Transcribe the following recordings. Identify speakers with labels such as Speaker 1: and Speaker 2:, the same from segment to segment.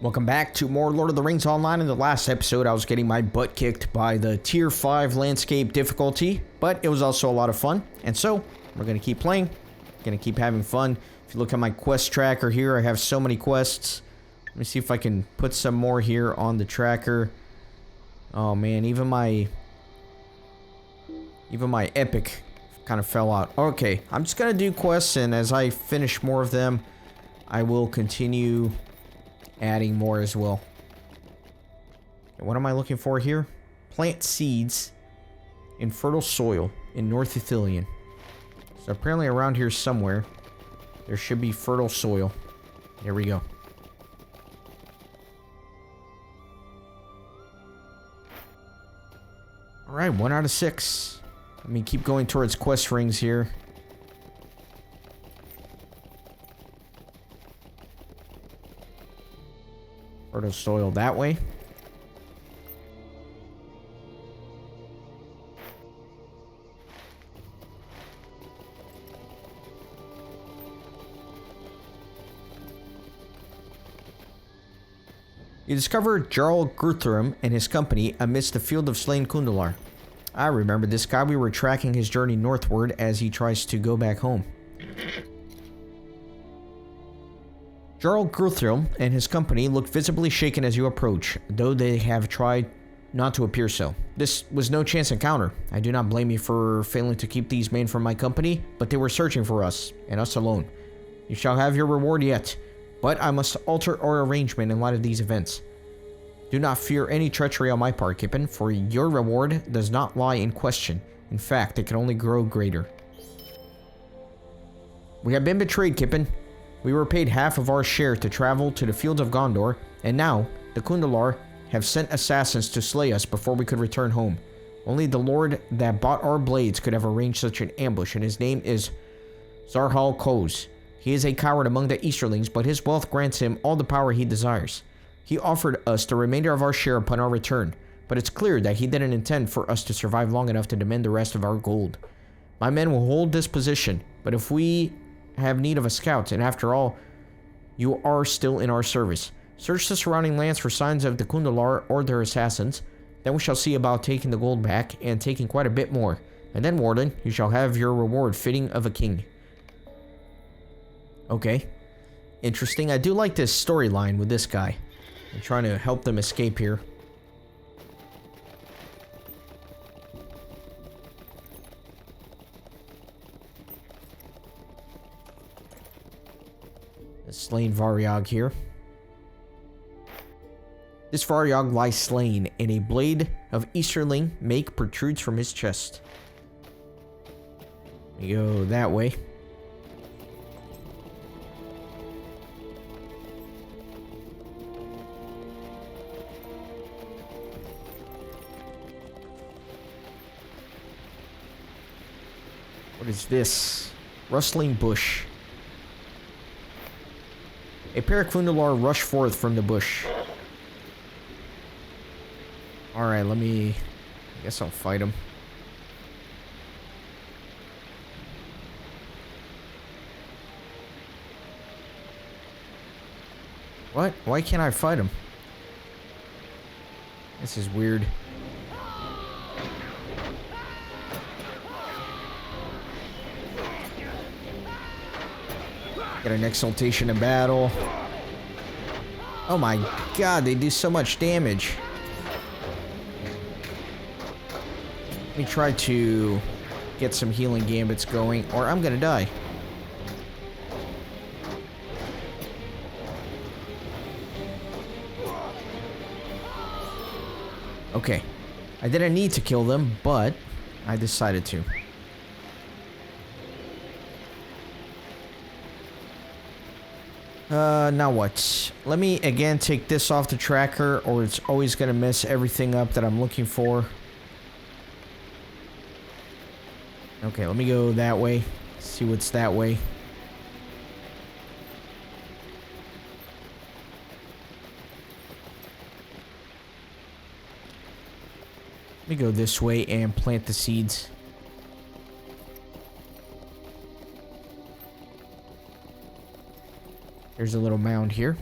Speaker 1: Welcome back to more Lord of the Rings Online. In the last episode, I was getting my butt kicked by the Tier 5 landscape difficulty, but it was also a lot of fun. And so, we're going to keep playing, going to keep having fun. If you look at my quest tracker here, I have so many quests. Let me see if I can put some more here on the tracker. Oh man, even my epic kind of fell out. Okay, I'm just going to do quests, and as I finish more of them, I will continue adding more as well. What am I looking for here? Plant seeds in fertile soil in North Ethereum. So apparently around here somewhere, there should be fertile soil. Here we go. Alright, 1 out of 6. Let me keep going towards quest rings here. Fertile soil that way. You discover J.R.R. and his company amidst the field of slain Kundalar. I remember this guy. We were tracking his journey northward as he tries to go back home. J.R.R. and his company look visibly shaken as you approach, though they have tried not to appear so. This was no chance encounter. I do not blame you for failing to keep these men from my company, but they were searching for us, and us alone. You shall have your reward yet, but I must alter our arrangement in light of these events. Do not fear any treachery on my part, Kippen, for your reward does not lie in question. In fact, it can only grow greater. We have been betrayed, Kippen. We were paid half of our share to travel to the fields of Gondor, and now the Kundalar have sent assassins to slay us before we could return home. Only the lord that bought our blades could have arranged such an ambush, and his name is Zarhal Koz. He is a coward among the Easterlings, but his wealth grants him all the power he desires. He offered us the remainder of our share upon our return, but it's clear that he didn't intend for us to survive long enough to demand the rest of our gold. My men will hold this position, but if we have need of a scout, and after all, you are still in our service, search the surrounding lands for signs of the Kundalar or their assassins. Then we shall see about taking the gold back, and taking quite a bit more. And then, Warden, you shall have your reward fitting of a king. Okay. Interesting. I do like this storyline with this guy. I'm trying to help them escape here. The slain Varyog here. This Varyog lies slain, and a blade of Easterling make protrudes from his chest. We go that way. What is this? Rustling bush. A pair of Kundalar rush forth from the bush. Alright, I guess I'll fight him. What? Why can't I fight him? This is weird. Get an exaltation in battle. Oh my god, they do so much damage. Let me try to get some healing gambits going, or I'm gonna die. Okay. I didn't need to kill them, but I decided to. Now what? Let me again take this off the tracker, or it's always gonna mess everything up that I'm looking for. Okay, let me go that way. See what's that way. Let me go this way and plant the seeds. There's a little mound here.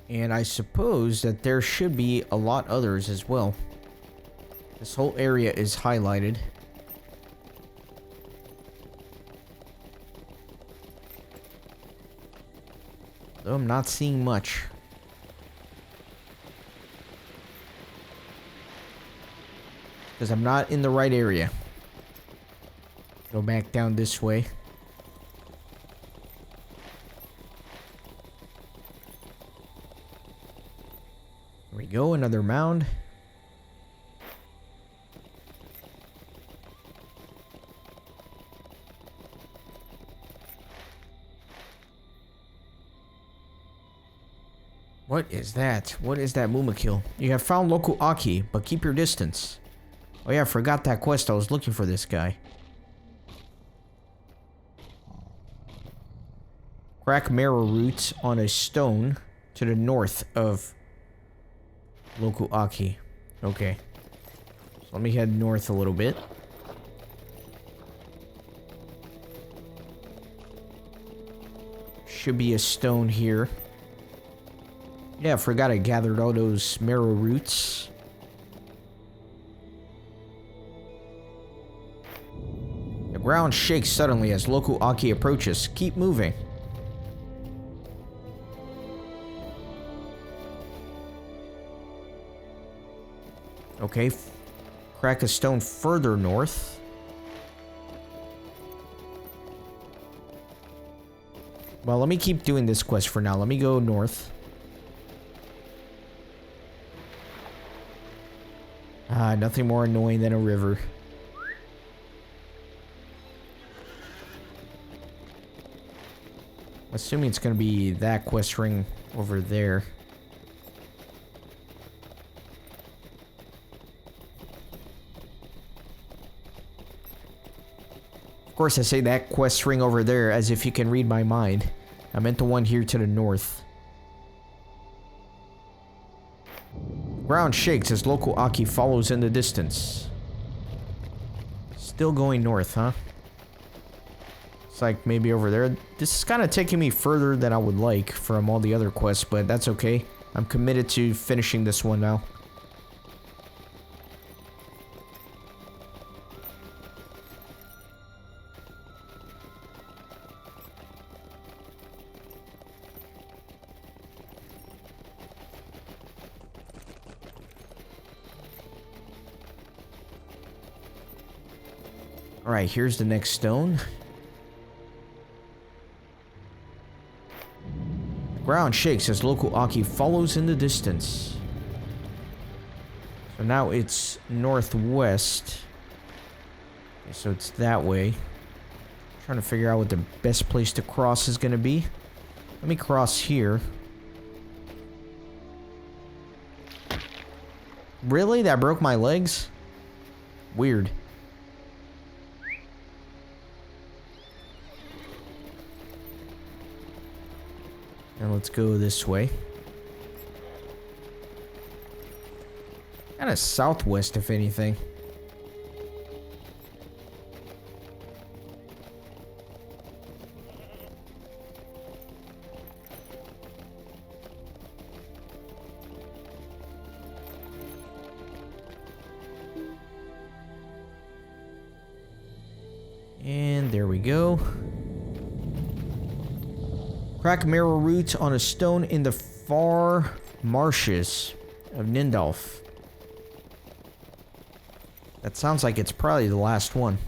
Speaker 1: And I suppose that there should be a lot others as well. This whole area is highlighted. Though I'm not seeing much. Because I'm not in the right area. Go back down this way. There we go, another mound. What is that? What is that Mumakil? You have found Lokhu-Achi, but keep your distance. Oh yeah, I forgot that quest. I was looking for this guy. Crack marrow roots on a stone to the north of Lokhu-Achi. Okay. So let me head north a little bit. Should be a stone here. Yeah, I forgot I gathered all those marrow roots. The ground shakes suddenly as Lokhu-Achi approaches. Keep moving. Okay, crack a stone further north. Well, let me keep doing this quest for now. Let me go north. Nothing more annoying than a river. Assuming it's gonna be that quest ring over there. Of course, I say that quest ring over there as if you can read my mind. I meant the one here to the north. Ground shakes as Lokhu-Achi follows in the distance. Still going north, huh? It's like maybe over there. This is kind of taking me further than I would like from all the other quests, but that's okay. I'm committed to finishing this one now. Alright, here's the next stone. The ground shakes as Lokhu-Achi follows in the distance. So now it's northwest. Okay, so it's that way. Trying to figure out what the best place to cross is going to be. Let me cross here. Really? That broke my legs? Weird. And let's go this way. Kind of southwest, if anything. And there we go. Crack marrow roots on a stone in the far marshes of Nindalf. That sounds like it's probably the last one.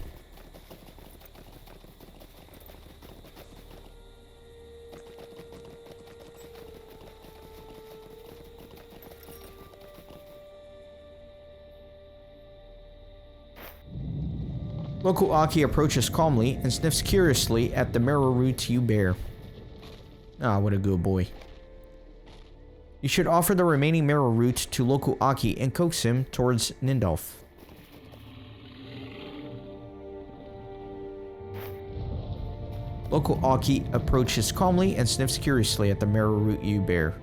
Speaker 1: Lokhu-Achi approaches calmly and sniffs curiously at the marrow roots you bear. Ah, what a good boy. You should offer the remaining marrow root to Lokhu-Achi and coax him towards Nindalf. Lokhu-Achi approaches calmly and sniffs curiously at the marrow root you bear.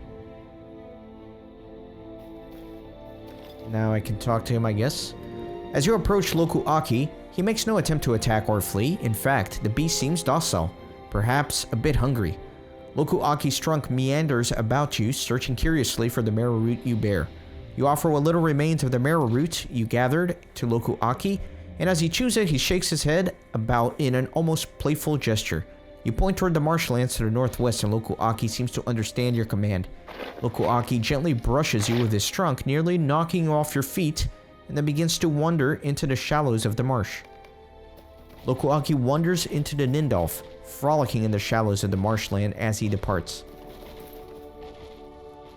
Speaker 1: Now I can talk to him, I guess. As you approach Lokhu-Achi, he makes no attempt to attack or flee. In fact, the beast seems docile, perhaps a bit hungry. Lokhu-Achi's trunk meanders about you, searching curiously for the marrow root you bear. You offer what little remains of the marrow root you gathered to Lokhu-Achi, and as he chews it, he shakes his head about in an almost playful gesture. You point toward the marshlands to the northwest, and Lokhu-Achi seems to understand your command. Lokhu-Achi gently brushes you with his trunk, nearly knocking you off your feet, and then begins to wander into the shallows of the marsh. Lokhu-Achi wanders into the Nindolf, frolicking in the shallows of the marshland as he departs.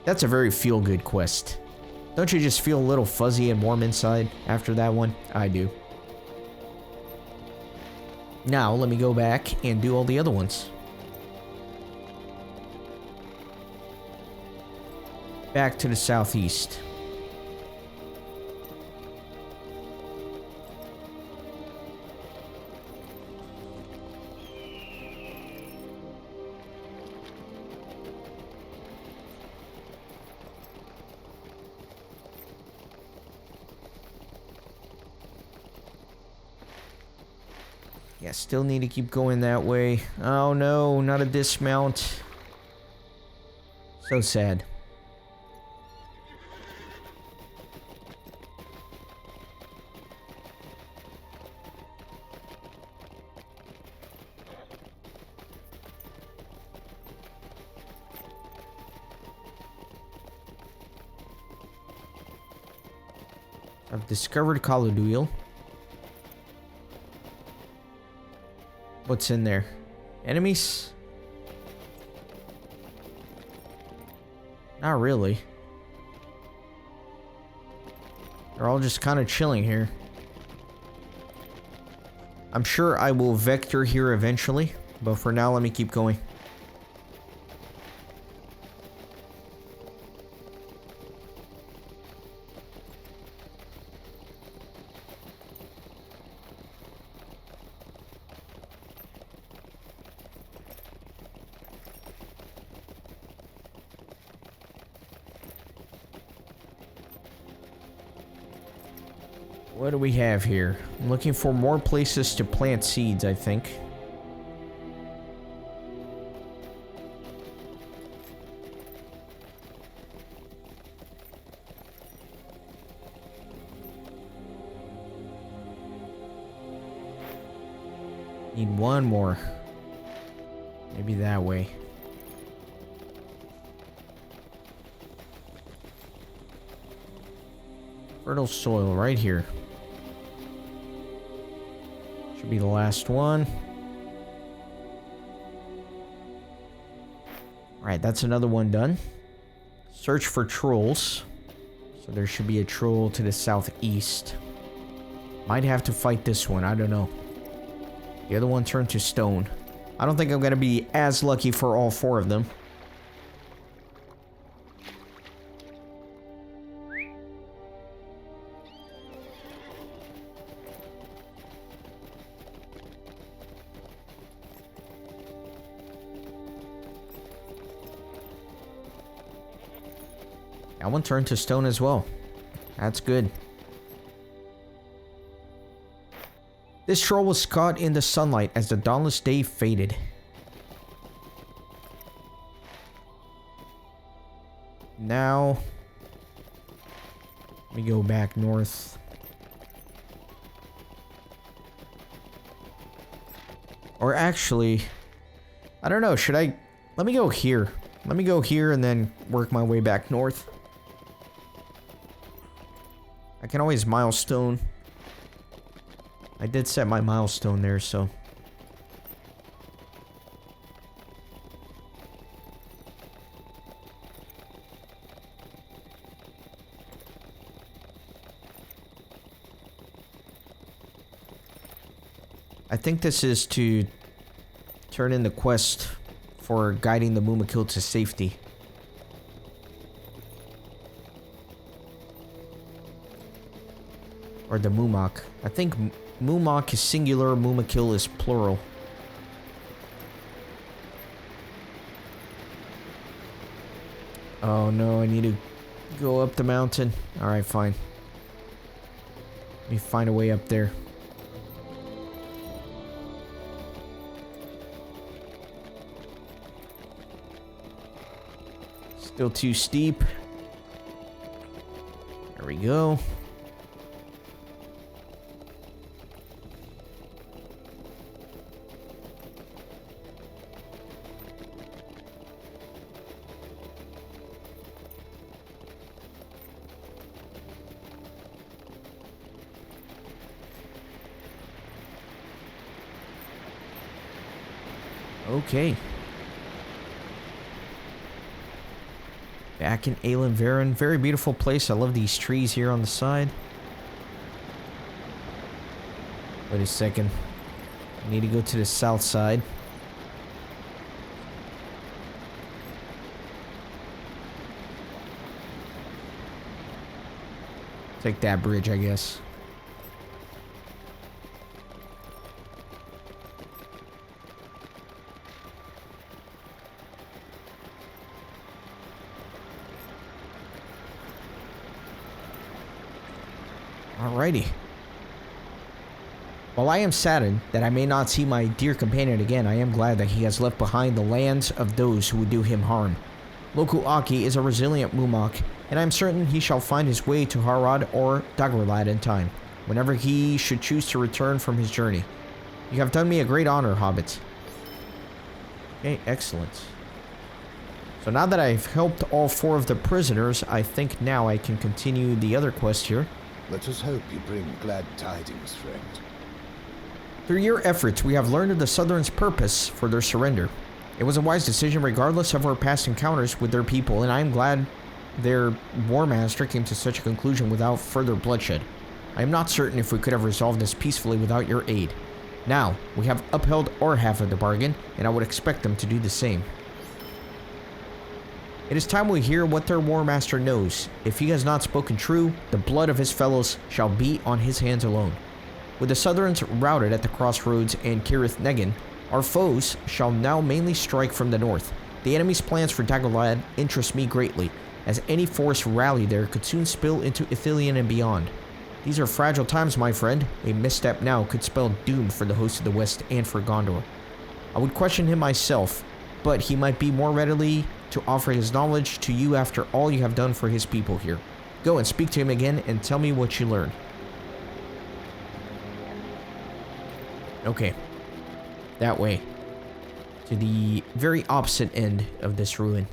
Speaker 1: That's a very feel-good quest. Don't you just feel a little fuzzy and warm inside after that one? I do. Now, let me go back and do all the other ones. Back to the southeast. Yeah, still need to keep going that way. Oh no, not a dismount. So sad. I've discovered Kaluduil. What's in there? Enemies? Not really. They're all just kind of chilling here. I'm sure I will vector here eventually, but for now, let me keep going. What do we have here? I'm looking for more places to plant seeds, I think. Need one more. Maybe that way. Fertile soil right here. Should be the last one. Alright, that's another one done. Search for trolls. So there should be a troll to the southeast. Might have to fight this one, I don't know. The other one turned to stone. I don't think I'm gonna be as lucky for all four of them. That one turned to stone as well. That's good. This troll was caught in the sunlight as the dawnless day faded. Now, let me go back north. Or actually, I don't know, should I... Let me go here. Let me go here and then work my way back north. I can always milestone. I did set my milestone there, so... I think this is to turn in the quest for guiding the Mumakil to safety. Or the Mumak. I think Mumak is singular, Mumakil is plural. Oh no, I need to go up the mountain. Alright, fine. Let me find a way up there. Still too steep. There we go. Okay. Back in Aelin Varen. Very beautiful place. I love these trees here on the side. Wait a second. I need to go to the south side. Take that bridge, I guess. Alrighty. While I am saddened that I may not see my dear companion again, I am glad that he has left behind the lands of those who would do him harm. Lokhu-Achi is a resilient Mumok, and I am certain he shall find his way to Harad or Dagorlad in time, whenever he should choose to return from his journey. You have done me a great honor, hobbits. Okay, excellent. So now that I've helped all 4 of the prisoners, I think now I can continue the other quest here.
Speaker 2: Let us hope you bring glad tidings, friend.
Speaker 1: Through your efforts, we have learned of the Southern's purpose for their surrender. It was a wise decision regardless of our past encounters with their people, and I am glad their War Master came to such a conclusion without further bloodshed. I am not certain if we could have resolved this peacefully without your aid. Now, we have upheld our half of the bargain, and I would expect them to do the same. It is time we hear what their War Master knows. If he has not spoken true, the blood of his fellows shall be on his hands alone. With the Southrons routed at the crossroads and Cirith Negin, our foes shall now mainly strike from the north. The enemy's plans for Dagorlad interest me greatly, as any force rally there could soon spill into Ithilien and beyond. These are fragile times, my friend. A misstep now could spell doom for the host of the West and for Gondor. I would question him myself, but he might be more readily to offer his knowledge to you after all you have done for his people here. Go and speak to him again and tell me what you learned. Okay. That way. To the very opposite end of this ruin.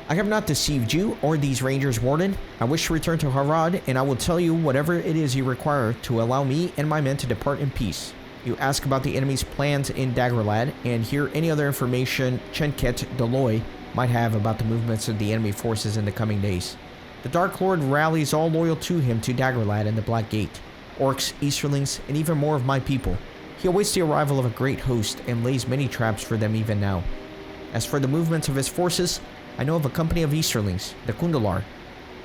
Speaker 1: I have not deceived you or these rangers, Warden. I wish to return to Harad, and I will tell you whatever it is you require to allow me and my men to depart in peace. You ask about the enemy's plans in Dagorlad, and hear any other information Chenket Deloy might have about the movements of the enemy forces in the coming days. The Dark Lord rallies all loyal to him to Dagorlad and the Black Gate. Orcs, Easterlings, and even more of my people. He awaits the arrival of a great host, and lays many traps for them even now. As for the movements of his forces, I know of a company of Easterlings, the Kundalar,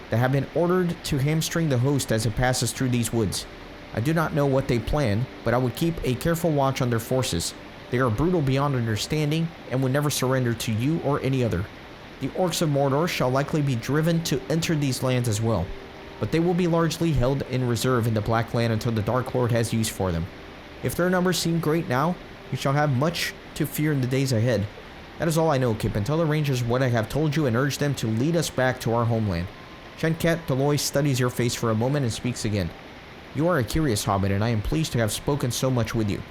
Speaker 1: that have been ordered to hamstring the host as it passes through these woods. I do not know what they plan, but I would keep a careful watch on their forces. They are brutal beyond understanding, and would never surrender to you or any other. The Orcs of Mordor shall likely be driven to enter these lands as well, but they will be largely held in reserve in the Black Land until the Dark Lord has use for them. If their numbers seem great now, you shall have much to fear in the days ahead. That is all I know, Kip, and tell the Rangers what I have told you and urge them to lead us back to our homeland. Chenket Deloy studies your face for a moment and speaks again. You are a curious hobbit, and I am pleased to have spoken so much with you.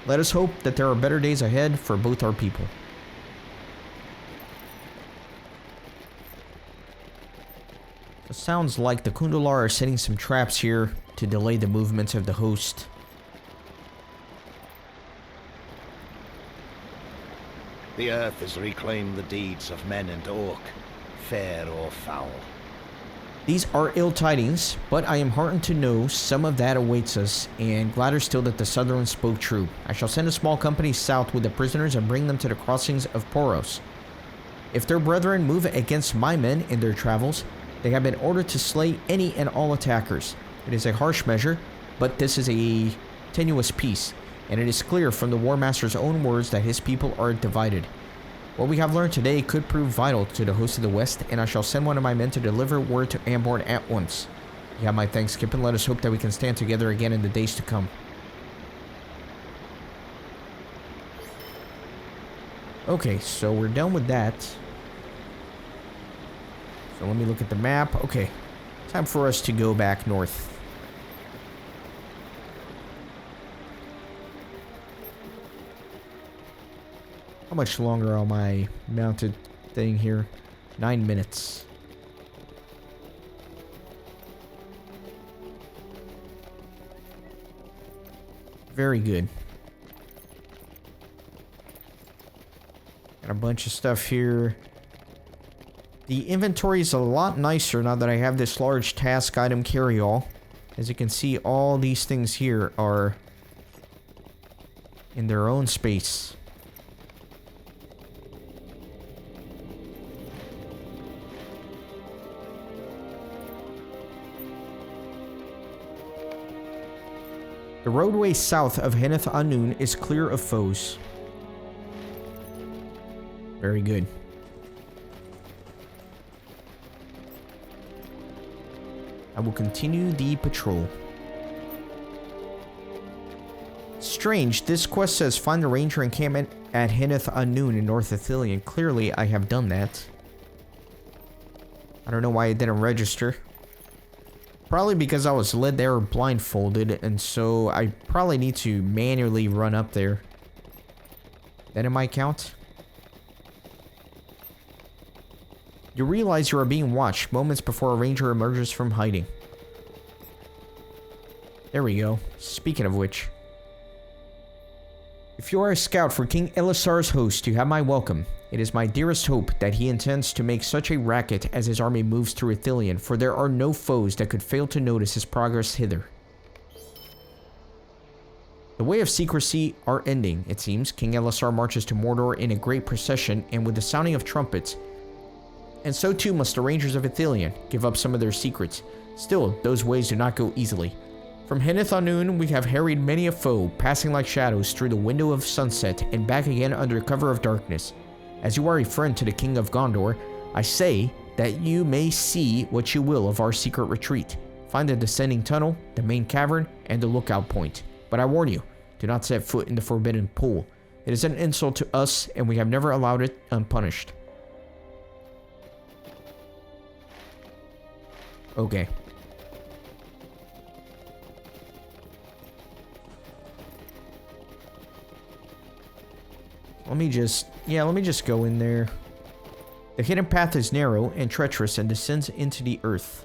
Speaker 1: Let us hope that there are better days ahead for both our people. It sounds like the Kundalar are setting some traps here to delay the movements of the host.
Speaker 2: The earth has reclaimed the deeds of men and orc, fair or foul.
Speaker 1: These are ill tidings, but I am heartened to know some of that awaits us, and gladder still that the Southrons spoke true. I shall send a small company south with the prisoners and bring them to the crossings of Poros. If their brethren move against my men in their travels, they have been ordered to slay any and all attackers. It is a harsh measure, but this is a tenuous peace, and it is clear from the War Master's own words that his people are divided. What we have learned today could prove vital to the host of the West, and I shall send one of my men to deliver word to Amborn at once. Yeah, my thanks, Kip, and let us hope that we can stand together again in the days to come. Okay, so we're done with that. So let me look at the map. Okay, time for us to go back north. How much longer on my mounted thing here? 9 minutes. Very good. Got a bunch of stuff here. The inventory is a lot nicer now that I have this large task item carry-all. As you can see, all these things here are in their own space. The roadway south of Henneth Anun is clear of foes. Very good. I will continue the patrol. Strange, this quest says find the ranger encampment at Henneth Anun in North Ithilien. Clearly, I have done that. I don't know why it didn't register. Probably because I was led there blindfolded, and so I probably need to manually run up there. That it might count. You realize you are being watched moments before a ranger emerges from hiding. There we go. Speaking of which. If you are a scout for King Elisar's host, you have my welcome. It is my dearest hope that he intends to make such a racket as his army moves through Ithilien, for there are no foes that could fail to notice his progress hither. The way of secrecy are ending, it seems. King Elisar marches to Mordor in a great procession and with the sounding of trumpets. And so too must the rangers of Ithilien give up some of their secrets. Still, those ways do not go easily. From Henneth Anun, we have harried many a foe, passing like shadows through the window of sunset and back again under cover of darkness. As you are a friend to the King of Gondor, I say that you may see what you will of our secret retreat. Find the descending tunnel, the main cavern, and the lookout point. But I warn you, do not set foot in the forbidden pool. It is an insult to us, and we have never allowed it unpunished. Okay. Let me just go in there. The hidden path is narrow and treacherous and descends into the earth.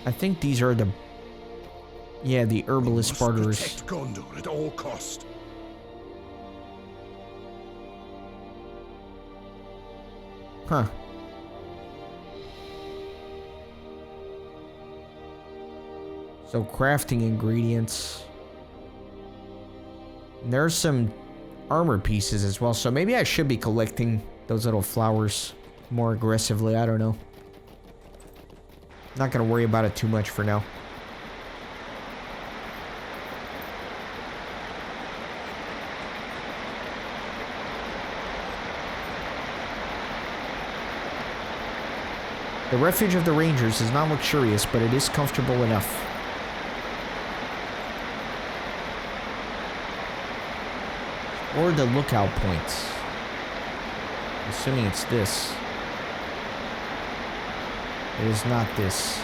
Speaker 1: I think these are the... Yeah, the herbalist barterers.
Speaker 3: Protect Gondor at all cost.
Speaker 1: Huh. So crafting ingredients. And there's some armor pieces as well. So maybe I should be collecting those little flowers more aggressively. I don't know. Not gonna worry about it too much for now. The refuge of the Rangers is not luxurious, but it is comfortable enough. Or the lookout points. Assuming it's this. It is not this.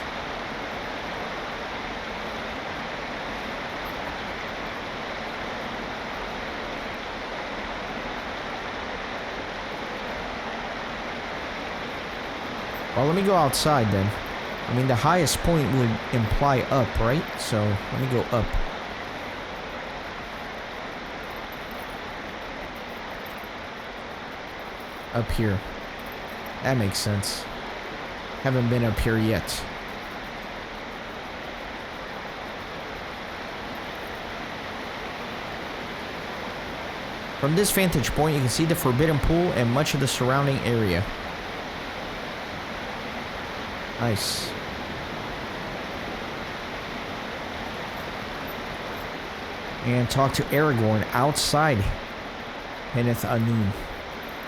Speaker 1: Well, let me go outside then. I mean, the highest point would imply up, right? So, let me go up. Up here. That makes sense. Haven't been up here yet. From this vantage point, you can see the Forbidden Pool and much of the surrounding area. Nice. And talk to Aragorn outside Henneth Anun.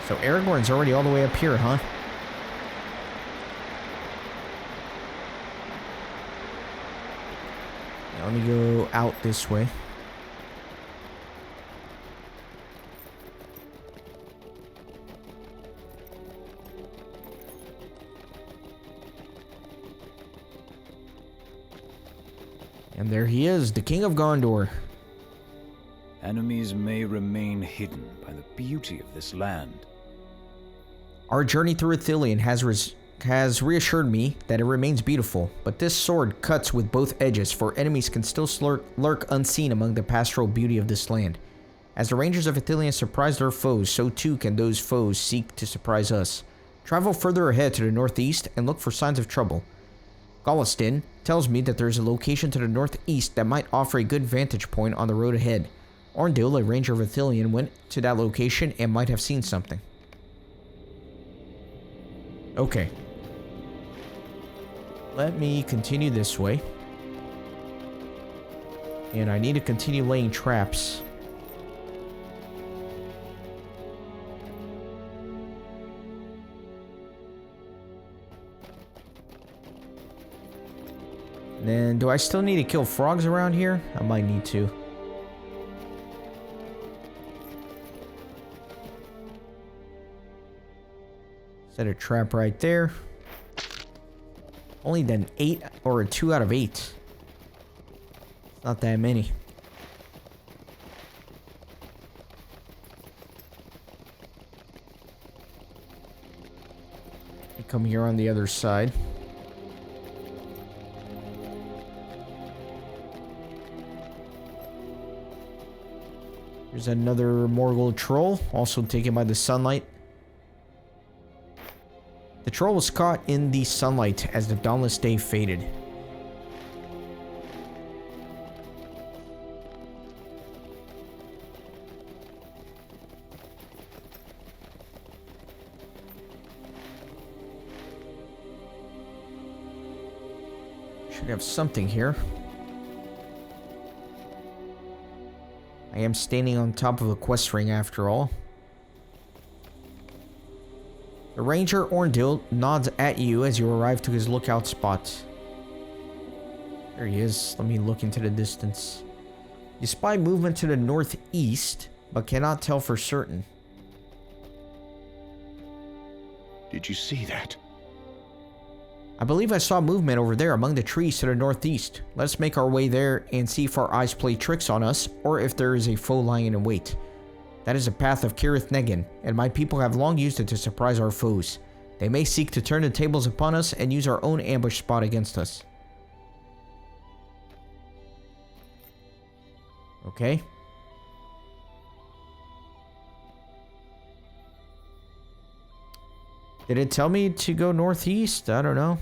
Speaker 1: So Aragorn's already all the way up here, huh? Now let me go out this way. And there he is, the King of Gondor.
Speaker 4: Enemies may remain hidden by the beauty of this land.
Speaker 1: Our journey through Ithilien has reassured me that it remains beautiful, but this sword cuts with both edges, for enemies can still lurk unseen among the pastoral beauty of this land. As the Rangers of Ithilien surprise their foes, so too can those foes seek to surprise us. Travel further ahead to the northeast and look for signs of trouble. Golistin tells me that there is a location to the northeast that might offer a good vantage point on the road ahead. Orndil, a ranger of Ithilien, went to that location and might have seen something. Okay. Let me continue this way. And I need to continue laying traps. And then, do I still need to kill frogs around here? I might need to. Set a trap right there. Only done 8 or a 2 out of 8. It's not that many. I come here on the other side. There's another Morgul troll, also taken by the sunlight. The troll was caught in the sunlight as the dawnless day faded. Should have something here. I am standing on top of a quest ring after all. The ranger Orndil nods at you as you arrive to his lookout spot. There he is. Let me look into the distance. You spy movement to the northeast, but cannot tell for certain.
Speaker 3: Did you see that?
Speaker 1: I believe I saw movement over there among the trees to the northeast. Let's make our way there and see if our eyes play tricks on us, or if there is a foe lying in wait. That is the path of Cirith Negin, and my people have long used it to surprise our foes. They may seek to turn the tables upon us and use our own ambush spot against us. Okay. Did it tell me to go northeast? I don't know.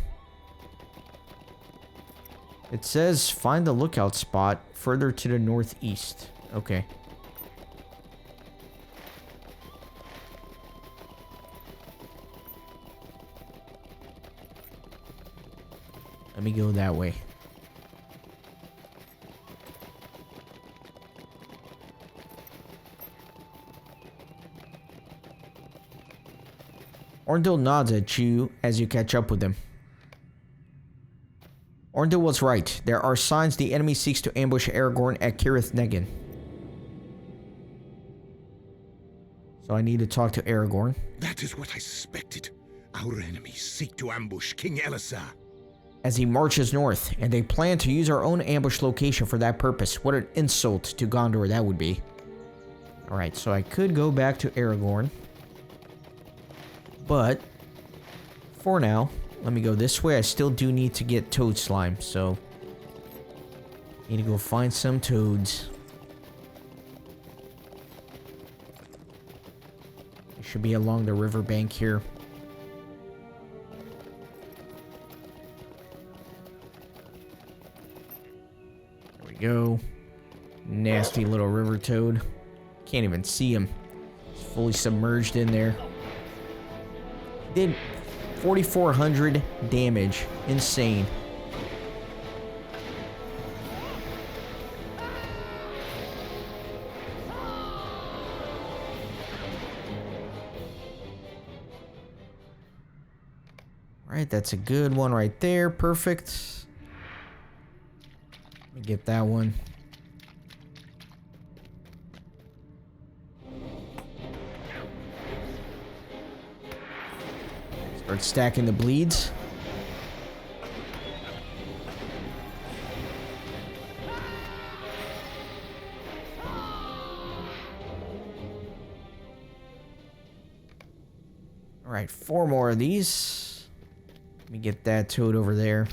Speaker 1: It says find the lookout spot further to the northeast. Okay. Let me go that way. Orndil nods at you as you catch up with him. Orndil was right. There are signs the enemy seeks to ambush Aragorn at Cirith Negin. So I need to talk to Aragorn.
Speaker 3: That is what I suspected. Our enemies seek to ambush King Elisar.
Speaker 1: As he marches north, and they plan to use our own ambush location for that purpose. What an insult to Gondor that would be. Alright, so I could go back to Aragorn. But, for now, let me go this way. I still do need to get toad slime, so... need to go find some toads. It should be along the riverbank here. There we go. Nasty little river toad. Can't even see him. He's fully submerged in there. Did 4,400 damage. Insane. Alright, that's a good one right there. Perfect. Let me get that one. Start stacking the bleeds. Alright, 4 more of these. Let me get that toad over there.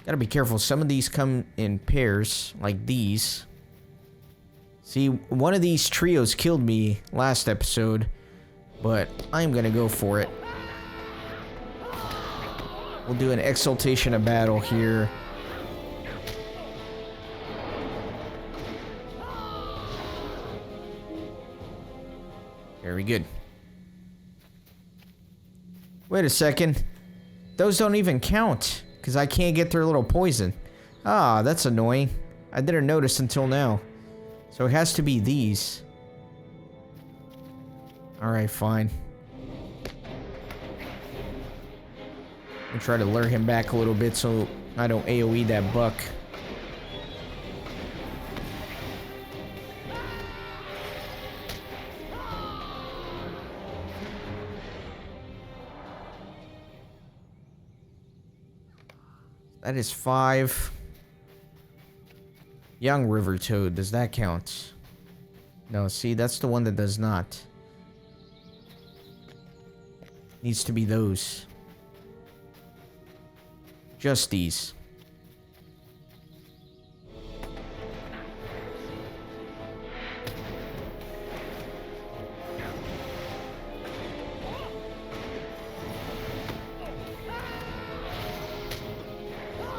Speaker 1: Gotta be careful. Some of these come in pairs, like these. See, one of these trios killed me last episode, but I'm gonna go for it. We'll do an exaltation of battle here. Very good. Wait a second. Those don't even count, because I can't get their little poison. Ah, that's annoying. I didn't notice until now. So it has to be these. Alright, fine. I'll try to lure him back a little bit so I don't AoE that buck. That is 5. Young river toad, does that count? No, see, that's the one that does not. Needs to be those. Just these.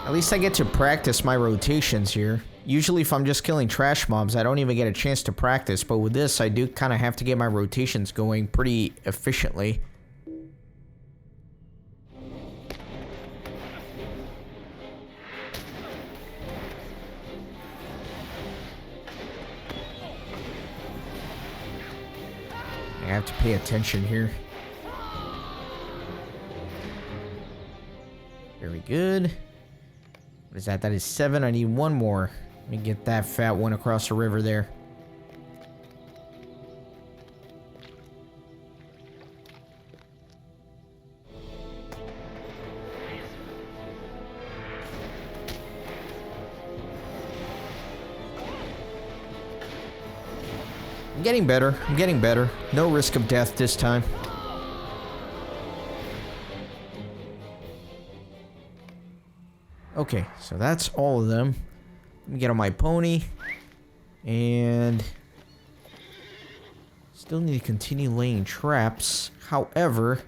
Speaker 1: At least I get to practice my rotations here. Usually if I'm just killing trash mobs, I don't even get a chance to practice, but with this, I do kind of have to get my rotations going pretty efficiently. I have to pay attention here. Very good. What is that? That is 7. I need 1 more. Let me get that fat one across the river there. I'm getting better. I'm getting better. No risk of death this time. Okay, so that's all of them. Let me get on my pony. And still need to continue laying traps. However,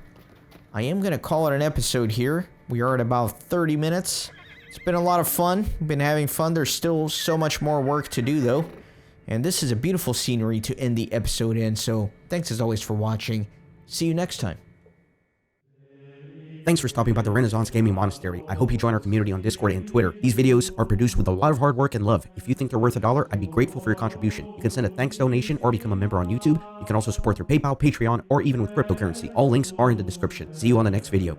Speaker 1: I am going to call it an episode here. We are at about 30 minutes. It's been a lot of fun. We've been having fun. There's still so much more work to do, though. And this is a beautiful scenery to end the episode in. So thanks as always for watching. See you next time.
Speaker 5: Thanks for stopping by the Renaissance Gaming Monastery. I hope you join our community on Discord and Twitter. These videos are produced with a lot of hard work and love. If you think they're worth $1, I'd be grateful for your contribution. You can send a thanks donation or become a member on YouTube. You can also support through PayPal, Patreon, or even with cryptocurrency. All links are in the description. See you on the next video.